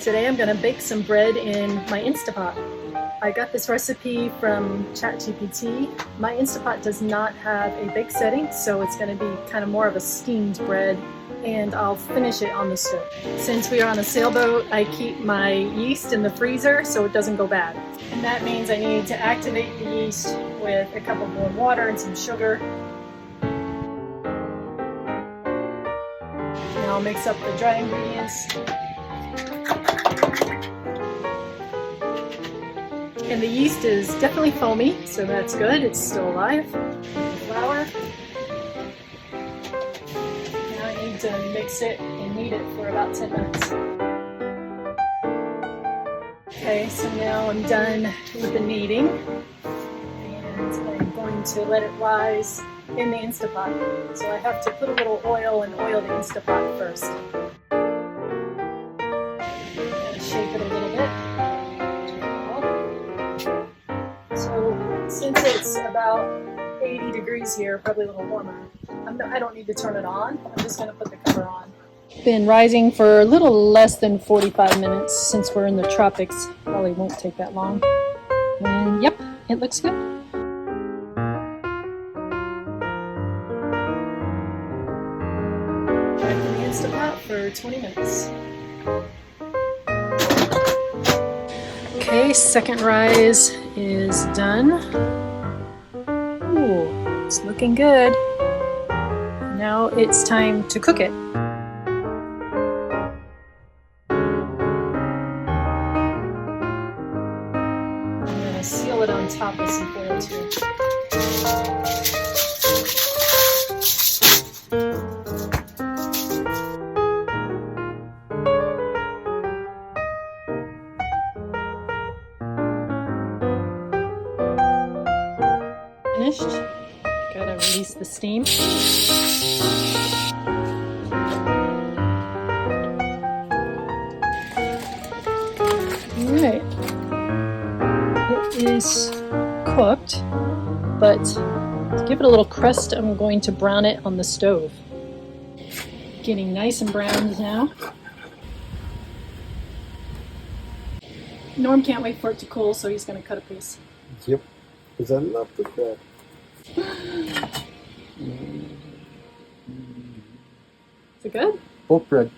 Today I'm going to bake some bread in my Instapot. I got this recipe from ChatGPT. My Instapot does not have a bake setting, so it's going to be kind of more of a steamed bread, and I'll finish it on the stove. Since we are on a sailboat, I keep my yeast in the freezer so it doesn't go bad. And that means I need to activate the yeast with a cup of warm water and some sugar. Now I'll mix up the dry ingredients. And the yeast is definitely foamy, so that's good. It's still alive. Flour. Now I need to mix it and knead it for about 10 minutes. Okay, so now I'm done with the kneading, and I'm going to let it rise in the Instapot. So I have to put a little oil and oil the Instapot first. I'm going to shape it a little bit. So since it's about 80 degrees here, probably a little warmer, I don't need to turn it on. I'm just going to put the cover on. Been rising for a little less than 45 minutes since we're in the tropics. Probably won't take that long. And yep, it looks good. Back in the Instapot for 20 minutes. Okay, second rise is done. Ooh, it's looking good. Now it's time to cook it. I'm going to seal it on top with some foil too. Finished. Gotta release the steam. Alright. It is cooked, but to give it a little crust, I'm going to brown it on the stove. Getting nice and browned now. Norm can't wait for it to cool, so he's going to cut a piece. Yep, because I love the bread. Is it good? Both bread.